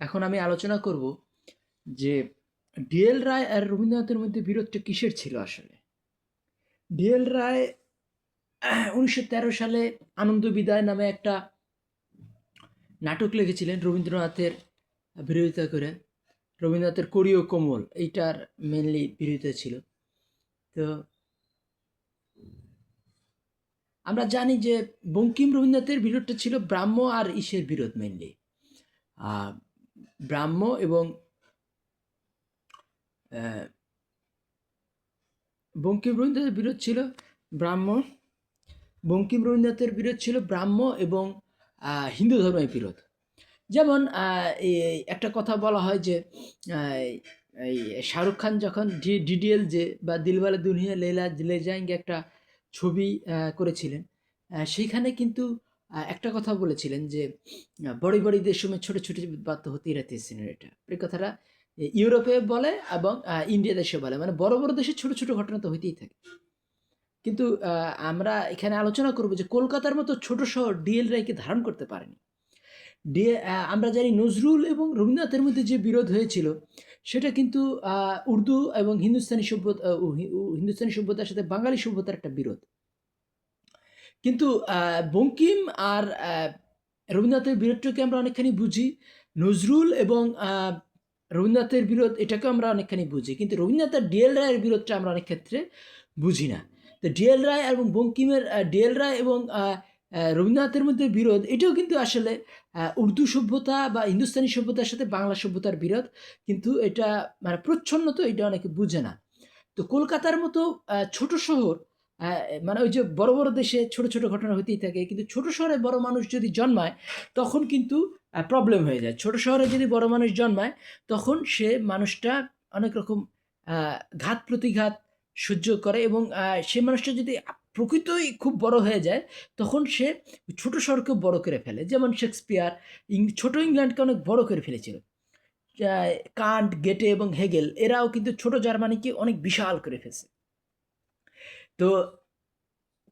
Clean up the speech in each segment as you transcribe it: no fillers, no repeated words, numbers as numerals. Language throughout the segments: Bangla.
এখন আমি আলোচনা করব যে ডিএল রায় আর রবীন্দ্রনাথের মধ্যে বিরোধটা কিসের ছিল আসলে। ডিএল রায় 1913 সালে আনন্দ বিদায় নামে একটা নাটক লিখেছিলেন রবীন্দ্রনাথের বিরোধিতা করে। রবীন্দ্রনাথের করি ও কোমল এইটার মেনলি বিরোধিতা ছিল। তো আমরা জানি যে বঙ্কিম রবীন্দ্রনাথের বিরোধটা ছিল ব্রাহ্ম আর ঈশের বিরোধ মেনলি। ব্রাহ্ম এবং বঙ্কিম রবীন্দ্রনাথের বিরোধ ছিল ব্রাহ্ম বঙ্কিম রবীন্দ্রনাথের বিরোধ ছিল ব্রাহ্ম এবং হিন্দু ধর্মের বিরোধ। যেমন এই একটা কথা বলা হয় যে এই শাহরুখ খান যখন ডিডিএল যে বা দিলওয়ালে দুলহানিয়া লে যায়েঙ্গে একটা ছবি করেছিলেন, সেইখানে কিন্তু একটা কথা বলেছিলেন যে বড়ি বড়ি দেশোं में ছোটো ছোটো बात तो होती रहती है সিনেরিটা। এই কথাটা ইউরোপে বলে এবং ইন্ডিয়া দেশে বলে, মানে বড় বড় দেশে ছোট ছোট ঘটনা তো হইতেই থাকে। কিন্তু আমরা এখানে আলোচনা করব যে কলকাতার মতো ছোট শহর ডিএল রায়কে ধারণ করতে পারেনি। আমরা জানি নজরুল এবং রবীন্দ্রনাথের মধ্যে যে বিরোধ হয়েছিল সেটা কিন্তু উর্দু এবং হিন্দুস্তানি সভ্যতার সাথে বাঙালি সভ্যতার একটা বিরোধ। কিন্তু বঙ্কিম আর রবীন্দ্রনাথের বিরোধটাকে আমরা অনেকখানি বুঝি। নজরুল এবং রবীন্দ্রনাথের বিরোধ এটাকে আমরা অনেকখানি বুঝি, কিন্তু রবীন্দ্রনাথ আর ডিএল রায়ের বিরোধটা আমরা অনেক ক্ষেত্রে বুঝি না। তো ডিএল রায় এবং বঙ্কিমের ডিএল রায় এবং রবীন্দ্রনাথের মধ্যে বিরোধ এটাও কিন্তু আসলে উর্দু সভ্যতা বা হিন্দুস্তানি সভ্যতার সাথে বাংলা সভ্যতার বিরোধ, কিন্তু এটা মানে প্রচ্ছন্ন, তো এটা অনেকে বুঝে না। তো কলকাতার মতো ছোট শহর, মানে ওই যে বড় বড় দেশে ছোট ছোট ঘটনা হতেই থাকে, কিন্তু ছোট শহরে বড় মানুষ যদি জন্মায় তখন কিন্তু প্রবলেম হয়ে যায়। ছোট শহরে যদি বড় মানুষ জন্মায় তখন সে মানুষটা অনেক রকম ঘাত প্রতিঘাত সহ্য করে, এবং সে মানুষটা যদি প্রকৃতই খুব বড় হয়ে যায় তখন সে ছোট শহরকে বড় করে ফেলে। যেমন শেক্সপিয়ার ছোট ইংল্যান্ডকে অনেক বড় করে ফেলেছিল। কান্ট, গেটে এবং হেগেল এরাও কিন্তু ছোট জার্মানিকে অনেক বিশাল করে ফেলছে। তো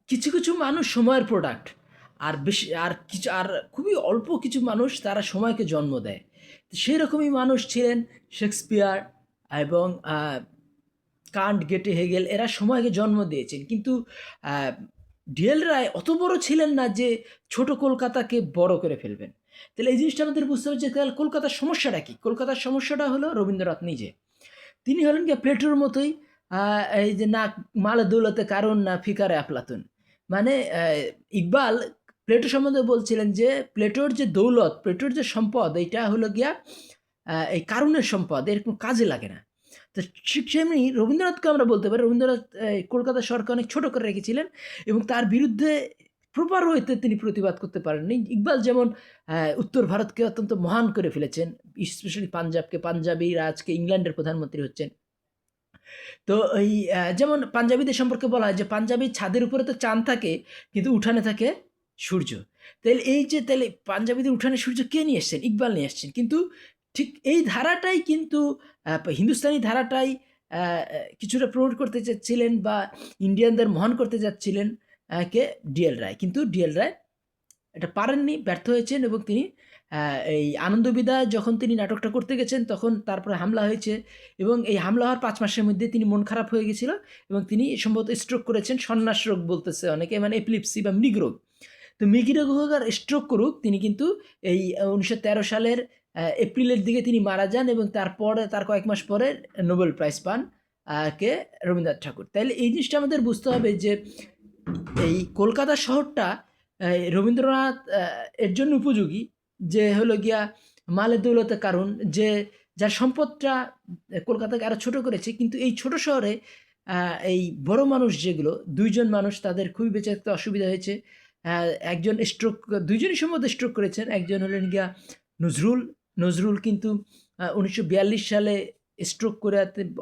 কিছু কিছু মানুষ সময়ের প্রোডাক্ট, আর বেশি আর কিছু আর খুবই অল্প কিছু মানুষ তারা সময়কে জন্ম দেয়। তো সেই রকমই মানুষ ছিলেন শেক্সপিয়ার এবং কান্ট, গেটে, হেগেল এরা সময়কে জন্ম দিয়েছেন। কিন্তু ডিএল রায় অত বড় ছিলেন না যে ছোট কলকাতাকে বড় করে ফেলবেন। তাহলে এই জিনিসটা আমাদের বুঝতে হবে যে তাহলে কলকাতার সমস্যাটা কী। কলকাতার সমস্যাটা হলো রবীন্দ্রনাথ নিজে। তিনি হলেন গিয়ে প্লেটোর মতোই, এই যে না মালে দৌলতে কারণ না ফিকারে আফলাতুন। মানে ইকবাল প্লেটো সম্বন্ধে বলছিলেন যে প্লেটোর যে দৌলত, প্লেটোর যে সম্পদ এইটা হলো গিয়া এই কারণের সম্পদ, এরকম কাজে লাগে না। তো ঠিক সেমনি রবীন্দ্রনাথকে আমরা বলতে পারি রবীন্দ্রনাথ কলকাতা শহরকে অনেক ছোট করে রেখেছিলেন এবং তার বিরুদ্ধে প্রপার ওয়েতে তিনি প্রতিবাদ করতে পারেননি। ইকবাল যেমন উত্তর ভারতকে অত্যন্ত মহান করে ফেলেছেন, স্পেশালি পাঞ্জাবকে, পাঞ্জাবিরা আজকে ইংল্যান্ডের প্রধানমন্ত্রী হচ্ছেন। তো এই যেমন পাঞ্জাবিদের সম্পর্কে বলা হয় যে পাঞ্জাবির ছাদের উপরে তো চাঁদ থাকে কিন্তু উঠানে থাকে সূর্য। তাহলে এই যে তাহলে পাঞ্জাবিদের উঠানে সূর্য কে নিয়ে এসছেন? ইকবাল নিয়ে এসছেন। কিন্তু ঠিক এই ধারাটাই কিন্তু হিন্দুস্তানি ধারাটাই কিছুটা প্রমোট করতে চাচ্ছিলেন বা ইন্ডিয়ানদের মহান করতে যাচ্ছিলেন কে? ডিএল রায়। কিন্তু ডিএল রায় এটা পারেননি, ব্যর্থ হয়েছেন এবং তিনি এই আনন্দ বিদায় যখন তিনি নাটকটা করতে গেছেন তখন তারপরে হামলা হয়েছে, এবং এই হামলা হওয়ার 5 মাসের মধ্যে তিনি মন খারাপ হয়ে গেছিল এবং তিনি সম্ভবত স্ট্রোক করেছেন। সন্ন্যাস রোগ বলতেছে অনেকে, মানে এপিলেপসি বা মৃগ রোগ। তো মৃগ রোগ হোক আর স্ট্রোক করুক, তিনি কিন্তু এই 1913 সালের এপ্রিলের দিকে তিনি মারা যান এবং তারপরে তার কয়েক মাস পরে নোবেল প্রাইজ পান কে? রবীন্দ্রনাথ ঠাকুর। তাইলে এই জিনিসটা আমাদের বুঝতে হবে যে এই কলকাতা শহরটা রবীন্দ্রনাথ এর জন্য উপযোগী, যে হলো গিয়া মালে দৌলতে কারণ, যে যার সম্পদটা কলকাতাকে আরও ছোট করেছে। কিন্তু এই ছোট শহরে এই বড় মানুষ যেগুলো 2 জন মানুষ তাদের খুবই বেঁচে থাকতে অসুবিধা হয়েছে। একজন স্ট্রোক, 2 জনই সম্ভবত স্ট্রোক করেছেন। একজন হলেন গিয়া নজরুল। নজরুল কিন্তু 1942 সালে স্ট্রোক করে,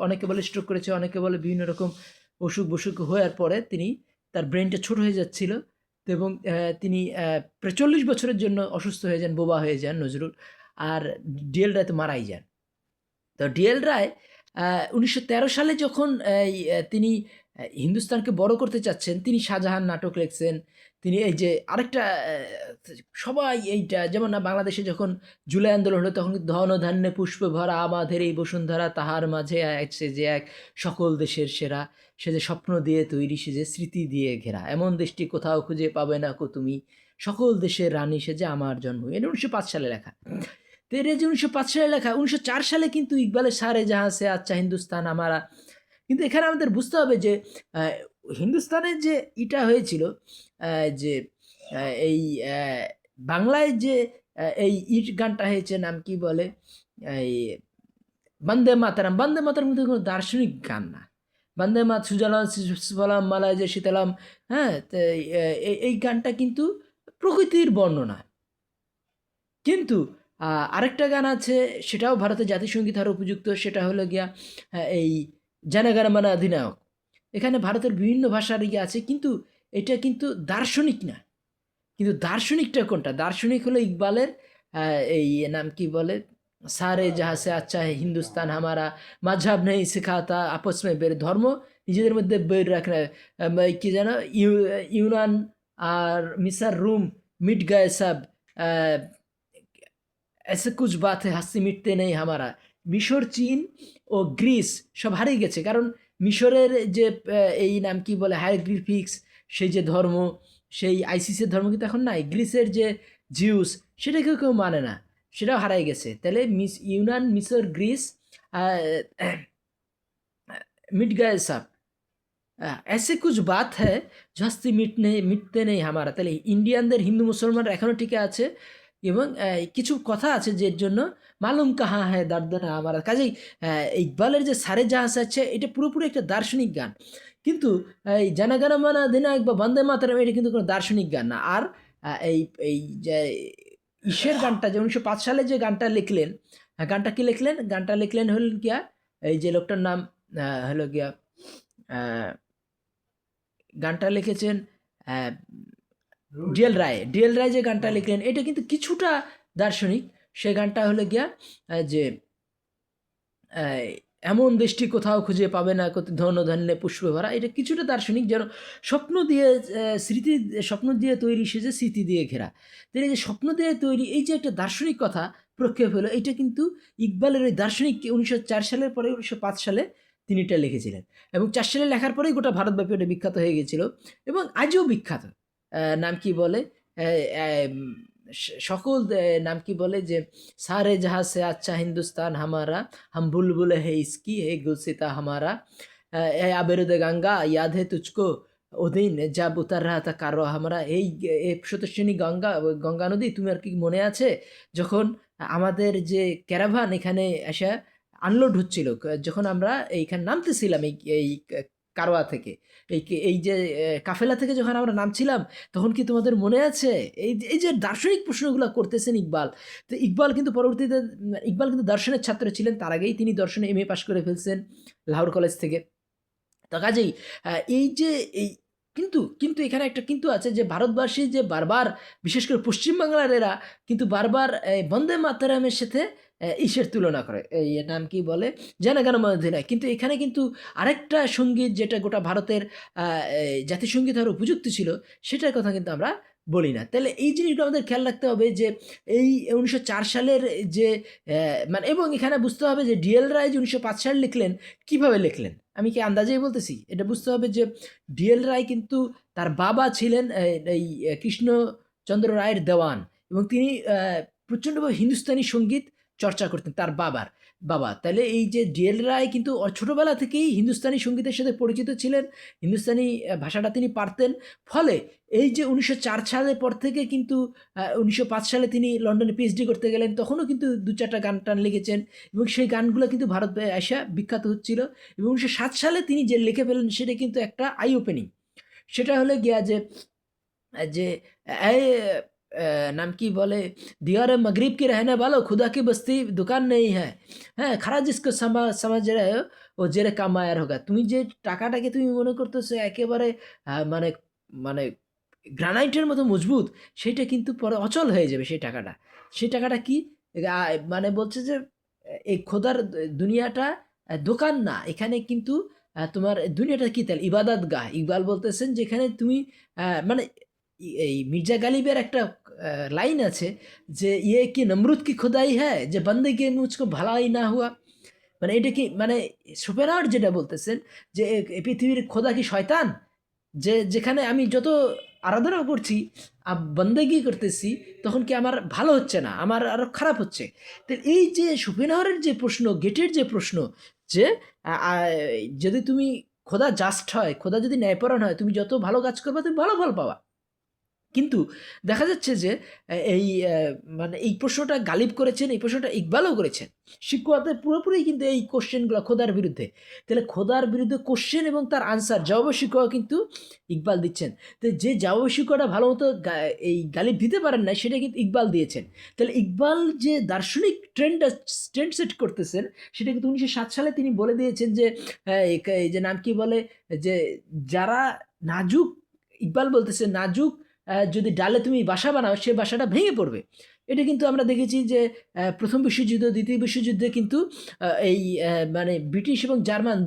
অনেকে বলে স্ট্রোক করেছে, অনেকে বলে বিভিন্ন রকম অসুখ হওয়ার পরে তিনি তার ব্রেনটা ছোট হয়ে যাচ্ছিল এবং তিনি প্রায় 40 বছরের জন্য অসুস্থ হয়ে যান, বোবা হয়ে যান নজরুল। আর ডিএল রায় তো মারাই যান। তো ডিএল রায় 1913 সালে যখন তিনি হিন্দুস্তানকে বড় করতে চাচ্ছেন, তিনি শাহজাহান নাটক লিখছেন, তিনি এই যে আরেকটা সবাই এইটা যেমন না বাংলাদেশে যখন জুলাই আন্দোলন হলো তখন ধন ধান্যে পুষ্প ভরা আমাদের এই বসুন্ধরা তাহার মাঝে আছে যে এক সকল দেশের সেরা, সে যে স্বপ্ন দিয়ে তৈরি, সে যে স্মৃতি দিয়ে ঘেরা, এমন দেশটি কোথাও খুঁজে পাবে না কো তুমি, সকল দেশের রানী সে যে আমার জন্ম। এটা 1905 সালে লেখা। তো এটা যে 1905 সালে লেখা, 1904 সালে কিন্তু ইকবালের সারে জাহাঁ সে আচ্ছা হিন্দুস্তান আমারা। কিন্তু এখানে আমাদের বুঝতে হবে যে হিন্দুস্তানের যে এটা হয়েছিল যে এই বাংলায় যে এই ইট গানটা হয়েছে, নাম কি বলে, এই বন্দে মাতারাম। বন্দে মাতারাম কিন্তু কোনো দার্শনিক গান না। বন্দে মাত সুজলাম সুফলাম মালায় যে শীতলাম, হ্যাঁ, তো এই গানটা কিন্তু প্রকৃতির বর্ণনা। কিন্তু আরেকটা গান আছে, সেটাও ভারতের জাতীয়সঙ্গীত হওয়ার উপযুক্ত, সেটা হলো গিয়া এই জনগণ মন অধিনায়ক। এখানে ভারতের বিভিন্ন ভাষার ইয়ে আছে, কিন্তু এটা কিন্তু দার্শনিক না। কিন্তু দার্শনিকটা কোনটা? দার্শনিক হলো ইকবালের এই নাম কি বলে, সারে জাহাঁ সে আচ্ছা হে হিন্দুস্তান হামারা, মাঝহাব নেই শেখাতা আপস মে বের, ধর্ম নিজেদের মধ্যে বের রাখনা, কি যেন ইউনান আর মিসার রুম মিট গায়ে সব, এসে কুছ বাত হে হাসি মিটতে নেই হামারা। মিশর, চীন ও গ্রিস সব হারিয়ে গেছে, কারণ মিশরের যে এই নাম কি বলে হায়ারগ্রিফিক্স, সেই যে ধর্ম, সেই আইসিসের ধর্ম কিন্তু এখন নাই। গ্রিসের যে জিউস, সেটাকে কেউ মানে না, সেটাও হারাই গেছে। তাহলে ইউনান, মিশর, গ্রিস, মিট গায়ে সব, ऐसे कुछ बात है ঝাস্তি মিটতে নেই হামারা। তাহলে ইন্ডিয়ানদের, হিন্দু মুসলমানরা এখনও টিকে আছে, এবং কিছু কথা আছে যে জন্য মালুম কাহা হ্যাঁ দার্দনা হামারা। কাজেই ইকবালের যে সারে জাহাজ আছে, এটা পুরোপুরি একটা দার্শনিক গান। কিন্তু এই জনগণ মন অধিনায়ক বা বন্দে মাতরম, এটা কিন্তু কোনো দার্শনিক গান না। আর এই এই যে ঈশের গানটা, যে 1905 সালে যে গানটা লিখলেন, গানটা কি লিখলেন? গানটা লিখলেন হলেন গিয়া, এই যে লোকটার নাম হলো গিয়া, গানটা লিখেছেন ডিএল রায়। ডিএল রায় যে গানটা লিখলেন, এটা কিন্তু কিছুটা দার্শনিক। সে গানটা হলো গিয়া যে এমন দেশটি কোথাও খুঁজে পাবে না ধন ধান্যে পুষ্প ভরা, এটা কিছুটা দার্শনিক, যেন স্বপ্ন দিয়ে স্মৃতি, স্বপ্ন দিয়ে তৈরি, সে যে স্মৃতি দিয়ে ঘেরা। তাই এই যে স্বপ্ন দিয়ে তৈরি, এই যে একটা দার্শনিক কথা প্রক্ষেপ হলো, এটা কিন্তু ইকবালের ওই দার্শনিক 1904 সালের পরে 1905 সালে তিনি এটা লিখেছিলেন, এবং 4 সালে লেখার পরেই গোটা ভারতব্যাপী ওটা বিখ্যাত হয়ে গেছিল, এবং আজও বিখ্যাত। নাম কি বলে, সকল নাম কি বলে যে সারে জাহাঁ সে আচ্ছা হিন্দুস্তান হামারা, হাম বুলবুল হে ইসকি হে গুলসিতা হামারা, এ আবেরুদে গঙ্গা ইয়াদ হে তুঝকো ওদিন যা উতার রাহা তা কারো হামারা। এই স্রোতস্বিনী গঙ্গা, গঙ্গা নদী, তুমি আর কি মনে আছে যখন আমাদের যে ক্যারাভান এখানে এসে আনলোড হচ্ছিল, যখন আমরা এইখানে নামতেছিলাম এই কারোয়া থেকে, এই যে কাফেলা থেকে যখন আমরা নামছিলাম, তখন কি তোমাদের মনে আছে? এই যে দার্শনিক প্রশ্নগুলো করতেছেন ইকবাল। তো ইকবাল কিন্তু পরবর্তীতে, ইকবাল কিন্তু দর্শনের ছাত্র ছিলেন, তার আগেই তিনি দর্শনে এমএ পাশ করে ফেলছেন লাহোর কলেজ থেকে। তো কাজেই এই যে এই কিন্তু কিন্তু এখানে একটা কিন্তু আছে, যে ভারতবাসী যে বারবার, বিশেষ করে পশ্চিমবাংলার এরা কিন্তু বারবার বন্দে মাতরমের সাথে ইসের তুলনা করে, এই নাম কি বলে, জনগণ মন অধিনায়ক। কিন্তু এখানে কিন্তু আরেকটা সঙ্গীত, যেটা গোটা ভারতের জাতীয়সঙ্গীত হওয়ার উপযুক্ত ছিল, সেটার কথা কিন্তু আমরা বলি না। তাহলে এই জিনিসগুলো আমাদের খেয়াল রাখতে হবে, যে এই 1904 সালের যে মানে, এবং এখানে বুঝতে হবে যে ডিএল রায় যে 1905 সাল লিখলেন, কিভাবে লিখলেন, আমি কি আন্দাজেই বলতেছি? এটা বুঝতে হবে যে ডিএল রায় কিন্তু তার বাবা ছিলেন এই কৃষ্ণচন্দ্র রায়ের দেওয়ান, এবং তিনি প্রচণ্ডভাবে হিন্দুস্তানি সঙ্গীত চর্চা করতেন, তার বাবা। তাহলে এই যে ডিএল রায় কিন্তু ছোটোবেলা থেকেই হিন্দুস্তানি সঙ্গীতের সাথে পরিচিত ছিলেন, হিন্দুস্তানি ভাষাটা তিনি পারতেন। ফলে এই যে 1904 সালের পর থেকে কিন্তু 1905 সালে তিনি লন্ডনে পিএইচডি করতে গেলেন, তখনও কিন্তু 2-4টা গান টান লিখেছেন, এবং সেই গানগুলো কিন্তু ভারত আসা বিখ্যাত হচ্ছিল। এবং 1907 সালে তিনি যে লিখে ফেলেন, সেটা কিন্তু একটা আই ওপেনিং। সেটা হলে গিয়া যে যে नाम की बोले, दीवार मगरिब की रहने वालों, खुदा की बस्ती दुकान नहीं है, হ্যাঁ, খারা জিসকো সমাজ रहे हो ও জেরে কামায়ার হোগা। তুমি যে টাকাটাকে তুমি মনে করতেছো একেবারে মানে মানে গ্রানাইটের মতো মজবুত, সেটা কিন্তু পরে অচল হয়ে যাবে। সেই টাকাটা কি, মানে বলছে যে এই খোদার দুনিয়াটা দোকান না, এখানে কিন্তু তোমার দুনিয়াটা কি, তাহলে ইবাদত গাহ। ইকবাল বলতেছেন যেখানে তুমি মানে এই মির্জা গালিবের একটা লাইন আছে যে ইয়ে কি নমরুদ কি খোদাই হ্যাঁ যে বন্দেগি মুঝকো ভালাই না হুয়া, মানে এটা কি মানে শোপেনহাওয়ার যেটা বলতেছেন যে এই পৃথিবীর খোদা কি শয়তান, যে যেখানে আমি যত আরাধনা করছি বন্দেগি করতেছি তখন কি আমার ভালো হচ্ছে না, আমার আরও খারাপ হচ্ছে। তো এই যে শোপেনহাওয়ারের যে প্রশ্ন, গেটের যে প্রশ্ন যে যদি তুমি খোদা জাস্ট হয়, খোদা যদি ন্যায়পরায়ণ হয়, তুমি যত ভালো কাজ করবে তুমি ভালো ফল পাওয়া। কিন্তু দেখা যাচ্ছে যে এই মানে এই প্রশ্নটা গালিব করেছেন, এই প্রশ্নটা ইকবালও করেছেন। শিক্ষকতে পুরোপুরি কিন্তু এই কোশ্চেনগুলো খোদার বিরুদ্ধে। তাহলে খোদার বিরুদ্ধে কোশ্চেন এবং তার আনসার জবাব শিক্ষক কিন্তু ইকবাল দিচ্ছেন। তো যে জবাব শিক্ষকটা ভালো মতো গালিব দিতে পারেন না, সেটা কিন্তু ইকবাল দিয়েছেন। তাহলে ইকবাল যে দার্শনিক ট্রেন্ড সেট করতেছেন, সেটা কিন্তু 1907 সালে তিনি বলে দিয়েছেন যে এই যে নাম কি বলে যে যারা নাজুক, ইকবাল বলতেছে নাজুক যদি ডালে তুমি বাসা বানাও সে বাসাটা ভেঙে পড়বে। এটা কিন্তু আমরা দেখেছি যে প্রথম বিশ্বযুদ্ধ, দ্বিতীয় বিশ্বযুদ্ধে কিন্তু এই মানে ব্রিটিশ এবং জার্মান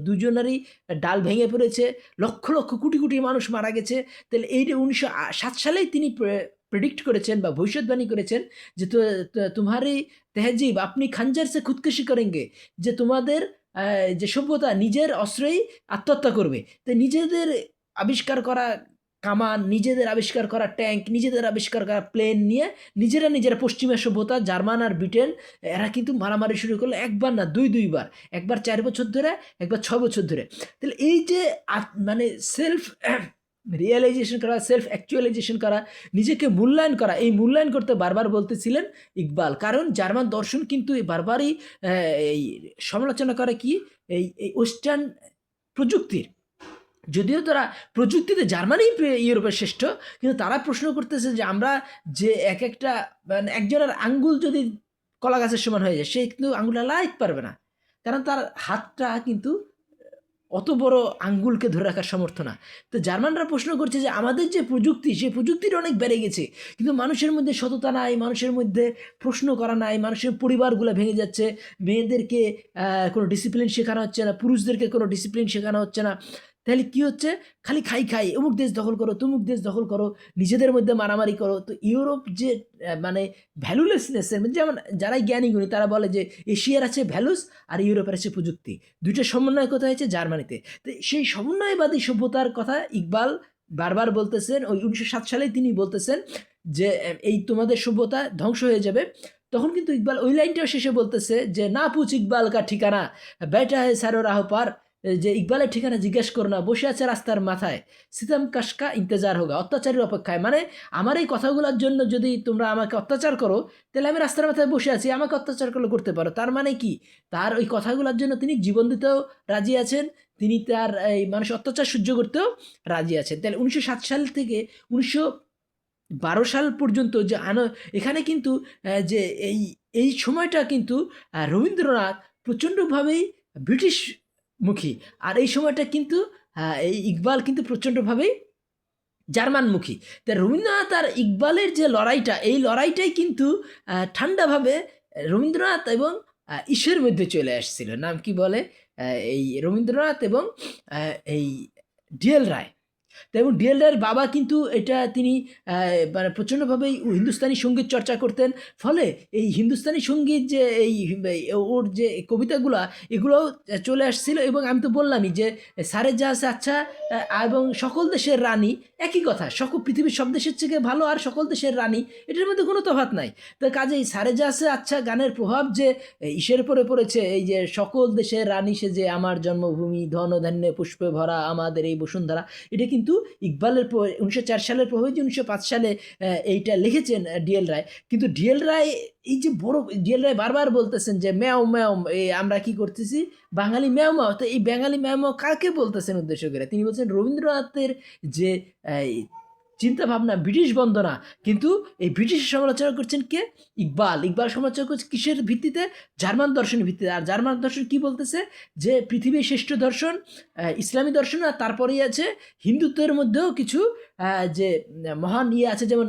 দুজনেরই ডাল ভেঙে পড়েছে, লক্ষ লক্ষ কোটি কোটি মানুষ মারা গেছে। তাহলে এই 1907 সালেই তিনি প্রেডিক্ট করেছেন বা ভবিষ্যৎবাণী করেছেন যে তোমারি তেহজিব আপনি খাঞ্জার সে খুদকুশি করেঙ্গে, যে তোমাদের যে সভ্যতা নিজের অস্ত্রেই আত্মহত্যা করবে। তো নিজেদের আবিষ্কার করা কামান, নিজেদের আবিষ্কার করা ট্যাঙ্ক, নিজেদের আবিষ্কার করা প্লেন নিয়ে নিজেরা পশ্চিমা সভ্যতা জার্মান আর ব্রিটেন এরা কিন্তু মারামারি শুরু করলো, একবার না দুইবার, একবার 4 বছর ধরে, একবার 6 বছর ধরে। তাহলে এই যে মানে সেলফ রিয়েলাইজেশন করা, সেলফ অ্যাকচুয়ালাইজেশন করা, নিজেকে মূল্যায়ন করা, এই মূল্যায়ন করতে বারবার বলতেছিলেন ইকবাল। কারণ জার্মান দর্শন কিন্তু বারবারই এই সমালোচনা করে কি এই ওয়েস্টার্ন প্রযুক্তির। যদিও তারা প্রযুক্তিতে জার্মানি ইউরোপের শ্রেষ্ঠ, কিন্তু তারা প্রশ্ন করতেছে যে আমরা যে একটা মানে একজনের আঙ্গুল যদি কলা গাছের সমান হয়ে যায়, সে কিন্তু আঙ্গুলটা লাইতে পারবে না, কারণ তার হাতটা কিন্তু অত বড় আঙ্গুলকে ধরে রাখার সমর্থ না। তো জার্মানরা প্রশ্ন করছে যে আমাদের যে প্রযুক্তি, সেই প্রযুক্তিটা অনেক বেড়ে গেছে, কিন্তু মানুষের মধ্যে সততা নাই, মানুষের মধ্যে প্রশ্ন করা নাই, মানুষের পরিবারগুলো ভেঙে যাচ্ছে, মেয়েদেরকে কোনো ডিসিপ্লিন শেখানো হচ্ছে না, পুরুষদেরকে কোনো ডিসিপ্লিন শেখানো হচ্ছে না। তাহলে কী হচ্ছে, খালি খাই অমুক দেশ দখল করো, তমুক দেশ দখল করো, নিজেদের মধ্যে মারামারি করো। তো ইউরোপ যে মানে ভ্যালুলেসনেসের, যেমন যারাই জ্ঞানী গুণী তারা বলে যে এশিয়ার আছে ভ্যালুস আর ইউরোপের আছে প্রযুক্তি, দুইটা সমন্বয় কোথায় হয়েছে জার্মানিতে। তো সেই সমন্বয়বাদী সভ্যতার কথা ইকবাল বারবার বলতেছেন। ওই 1907 সালেই তিনি বলতেছেন যে এই তোমাদের সভ্যতা ধ্বংস হয়ে যাবে। তখন কিন্তু ইকবাল ওই লাইনটাও শেষে বলতেছে যে না পুছ ইকবাল কা ঠিকানা বেটা হে সারো রাহ পার, যে ইকবালের ঠিকানা জিজ্ঞেস করো না, বসে আছে রাস্তার মাথায়, সিতাম কাশকা ইন্তজার হোগা, অত্যাচারের অপেক্ষায়। মানে আমার এই কথাগুলোর জন্য যদি তোমরা আমাকে অত্যাচার করো, তাহলে আমি রাস্তার মাথায় বসে আছি, আমাকে অত্যাচার করলে করতে পারো। তার মানে কি, তার ওই কথাগুলোর জন্য তিনি জীবন দিতেও রাজি আছেন, তিনি তার এই মানুষ অত্যাচার সহ্য করতেও রাজি আছেন। তাহলে 1907 সাল থেকে 1912 সাল পর্যন্ত যে এখানে কিন্তু যে এই সময়টা কিন্তু রবীন্দ্রনাথ প্রচণ্ডভাবেই ব্রিটিশ মুখী, আর এই সময়টা কিন্তু এই ইকবাল কিন্তু প্রচণ্ডভাবেই জার্মানমুখী। তা রবীন্দ্রনাথ আর ইকবালের যে লড়াইটা, এই লড়াইটাই কিন্তু ঠান্ডাভাবে রবীন্দ্রনাথ এবং ঈশ্বরের মধ্যে চলে আসছিল। নাম কি বলে, এই রবীন্দ্রনাথ এবং এই ডিএল রায়। তো এবং ডিএল রায়ের বাবা কিন্তু এটা তিনি মানে প্রচণ্ডভাবেই হিন্দুস্তানি সঙ্গীত চর্চা করতেন। ফলে এই হিন্দুস্তানি সঙ্গীত যে ওর যে কবিতাগুলা, এগুলোও চলে আসছিল। এবং আমি তো বললামই যে সারে জাহাঁ সে আচ্ছা এবং সকল দেশের রানী একই কথা, পৃথিবীর সব দেশের থেকে ভালো আর সকল দেশের রানী, এটার মধ্যে কোনো তফাৎ নাই। তো কাজেই সারে জাহাঁ সে আচ্ছা গানের প্রভাব যে ইসের পরে পড়েছে, এই যে সকল দেশের রানী সে যে আমার জন্মভূমি, ধন ধান্যে পুষ্পে ভরা আমাদের এই বসুন্ধরা, এটা কিন্তু ইকবালের 1904 সালের প্রভাবে যে 1905 সালে এইটা লিখেছেন ডিএল রায়। কিন্তু ডিএল রায় এই যে বড়, ডিএল রায় বারবার বলতেছেন যে ম্যাও ম্যাও আমরা কি করতেছি বাঙালি ম্যাও ম্যাও। তো এই বাঙালি ম্যাও ম্যাও কাকে বলতেছেন উদ্দেশ্য করে, তিনি বলছেন রবীন্দ্রনাথের যে চিন্তা ভাবনা ব্রিটিশ বন্দনা, কিন্তু এই ব্রিটিশের সমালোচনা করছেন কে, ইকবাল সমালোচনা করছে কিসের ভিত্তিতে, জার্মান দর্শনের ভিত্তিতে। আর জার্মান দর্শন কি বলতেছে যে পৃথিবীর শ্রেষ্ঠ দর্শন ইসলামী দর্শন, আর তারপরেই আছে হিন্দুত্বের মধ্যেও কিছু যে মহান আছে, যেমন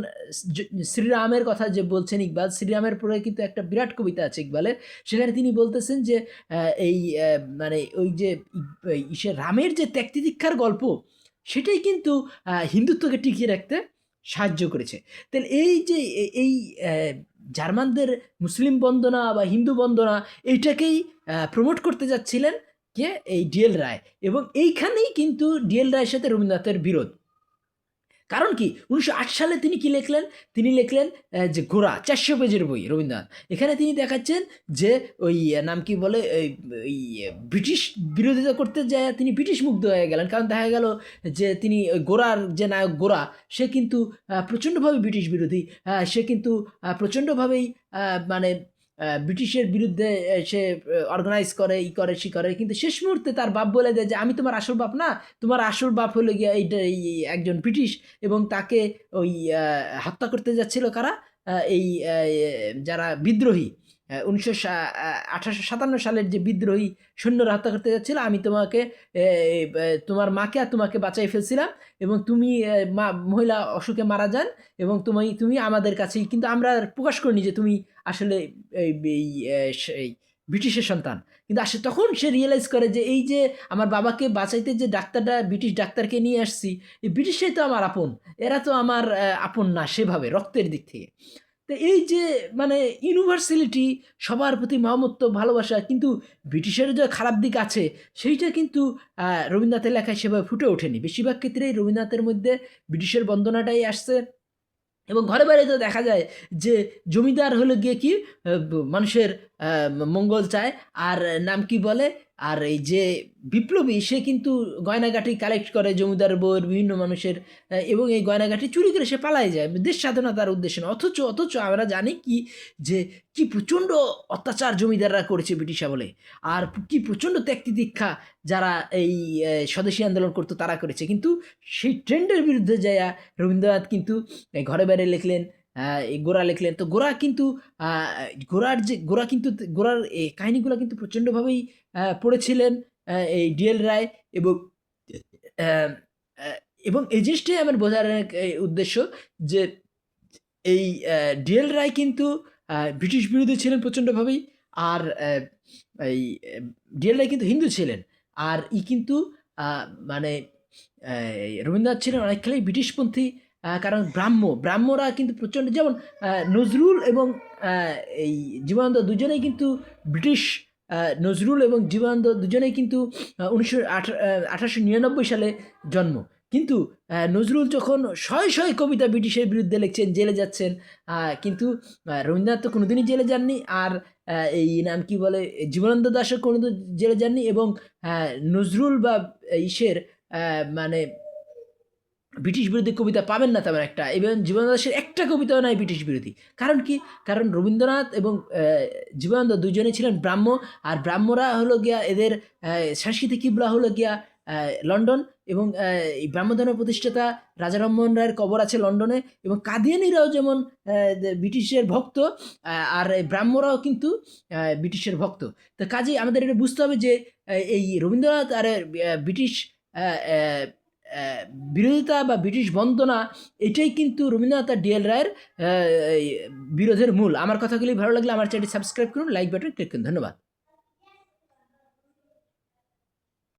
শ্রীরামের কথা যে বলছেন ইকবাল, শ্রীরামের পরে কিন্তু একটা বিরাট কবিতা আছে ইকবালের, সেখানে তিনি বলতেছেন যে এই মানে ওই যে রামের যে ত্যাগ তিতিক্ষার গল্প, সেটাই কিন্তু হিন্দুত্বকে টিকিয়ে রাখতে সাহায্য করেছে। তাহলে এই যে এই জার্মানদের মুসলিম বন্দনা বা হিন্দু বন্দনা এইটাকেই প্রমোট করতে যাচ্ছিলেন কে, এই ডিএল রায়। এবং এইখানেই কিন্তু ডিএল রায়ের সাথে রবীন্দ্রনাথের বিরোধ। কারণ কি 1908 সালে তিনি কি লিখলেন, তিনি লিখলেন যে গোরা, 400 পেজের বই রবীন্দ্রনাথ। এখানে তিনি দেখাচ্ছেন যে ওই নাম কি বলে ওই ব্রিটিশ বিরোধিতা করতে যায় তিনি ব্রিটিশ মুগ্ধ হয়ে গেলেন। কারণ দেখা গেল যে তিনি ওই গোরার যে নায়ক গোরা, সে কিন্তু প্রচণ্ডভাবে ব্রিটিশ বিরোধী। সে কিন্তু প্রচণ্ডভাবেই মানে ব্রিটিশের বিরুদ্ধে সে অর্গানাইজ করে, ই করে, সি করে। কিন্তু শেষ মুহূর্তে তার বাপ বলে দেয় যে আমি তোমার আসল বাপ না, তোমার আসল বাপ হলো গিয়া এইটা এই একজন ব্রিটিশ। এবং তাকে ওই হত্যা করতে যাচ্ছিল কারা, এই যারা বিদ্রোহী 1857 সালের যে বিদ্রোহী সৈন্যরা হত্যা করতে যাচ্ছিল। আমি তোমাকে তোমার মাকে আর তোমাকে বাঁচাই ফেলছিলাম, এবং তুমি মহিলা অসুখে মারা যান, এবং তুমি আমাদের কাছেই, কিন্তু আমরা প্রকাশ করিনি যে তুমি আসলে এই ব্রিটিশের সন্তান। কিন্তু তখন সে রিয়েলাইজ করে যে এই যে আমার বাবাকে বাঁচাইতে যে ডাক্তারটা, ব্রিটিশ ডাক্তারকে নিয়ে আসছি, এই ব্রিটিশরাই তো আমার আপন, এরা তো আমার আপন না সেভাবে রক্তের দিক থেকে। তো এই যে মানে ইউনিভার্সালিটি, সবার প্রতি মমত্ব, ভালোবাসা, কিন্তু ব্রিটিশের যে খারাপ দিক আছে সেইটা কিন্তু রবীন্দ্রনাথের লেখায় সেভাবে ফুটে ওঠেনি। বেশিরভাগ ক্ষেত্রেই রবীন্দ্রনাথের মধ্যে ব্রিটিশের বন্দনাটাই আসছে। এবং ঘরে বাইরে তো দেখা যায় যে জমিদার হলো গিয়ে কি মানুষের মঙ্গল চায়, আর নাম কি বলে, আর এই যে বিপ্লবী সে কিন্তু গয়নাগাটি কালেক্ট করে জমিদার বউয়ের, বিভিন্ন মানুষের, এবং এই গয়নাগাটি চুরি করে সে পালাই যায় দেশ স্বাধীনতার উদ্দেশ্যে না। অথচ আমরা জানি কি যে কি প্রচণ্ড অত্যাচার জমিদাররা করেছে ব্রিটিশ আমলে, আর কি প্রচণ্ড ত্যাক্তি দীক্ষা যারা এই স্বদেশী আন্দোলন করতো তারা করেছে। কিন্তু সেই ট্রেন্ডের বিরুদ্ধে যায় রবীন্দ্রনাথ কিন্তু ঘরে বাইরে লিখলেন, এই গোরা লিখলেন। তো গোরা কিন্তু গোরা কিন্তু গোরার এই কাহিনিগুলো কিন্তু প্রচণ্ডভাবেই পড়েছিলেন এই ডিএল রায়। এবং আহ, আহ, এবং এই জিনিসটাই আমার বোঝার উদ্দেশ্য যে এই ডিএল রায় কিন্তু ব্রিটিশ বিরোধী ছিলেন প্রচণ্ডভাবেই। আর এই ডিএল রায় কিন্তু হিন্দু ছিলেন। আর কিন্তু মানে রবীন্দ্রনাথ ছিলেন অনেকখানি ব্রিটিশপন্থী। কারণ ব্রাহ্মরা কিন্তু প্রচণ্ড, যেমন নজরুল এবং এই জীবনানন্দ দুজনেই কিন্তু ব্রিটিশ। নজরুল এবং জীবনানন্দ দুজনেই কিন্তু 1899 সালে জন্ম। কিন্তু নজরুল যখন শয়ে কবিতা ব্রিটিশের বিরুদ্ধে লিখছেন, জেলে যাচ্ছেন, কিন্তু রবীন্দ্রনাথ তো কোনোদিনই জেলে যাননি। আর এই নাম কি বলে জীবনানন্দ দাশও কোনোদিন জেলে যাননি। এবং নজরুল বা ইসের মানে ব্রিটিশ বিরোধী কবিতা পাবেন না তেমন একটা। এবং জীবনানন্দ দাশের একটা কবিতাও নাই ব্রিটিশ বিরোধী। কারণ কি, কারণ রবীন্দ্রনাথ এবং জীবনানন্দ দুজনেই ছিলেন ব্রাহ্ম। আর ব্রাহ্মরা হলো গিয়া এদের সাংস্কৃতিক কিবলা হলো গিয়া লন্ডন। এবং এই ব্রাহ্মধর্ম প্রতিষ্ঠাতা রাজা রামমোহন রায়ের কবর আছে লন্ডনে। এবং কাদিয়ানিরাও যেমন ব্রিটিশের ভক্ত, আর ব্রাহ্মরাও কিন্তু ব্রিটিশের ভক্ত। তো কাজেই আমাদের এটা বুঝতে হবে যে এই রবীন্দ্রনাথ আর ব্রিটিশ বিরোধিতা বা ব্রিটিশ বন্দনা, এটাই কিন্তু রবীন্দ্রনাথ আর ডিএল রায়ের বিরোধের মূল। আমার কথাগুলি ভালো লাগলে আমার চ্যানেলটি সাবস্ক্রাইব করুন, লাইক বাটন ক্লিক করুন। ধন্যবাদ।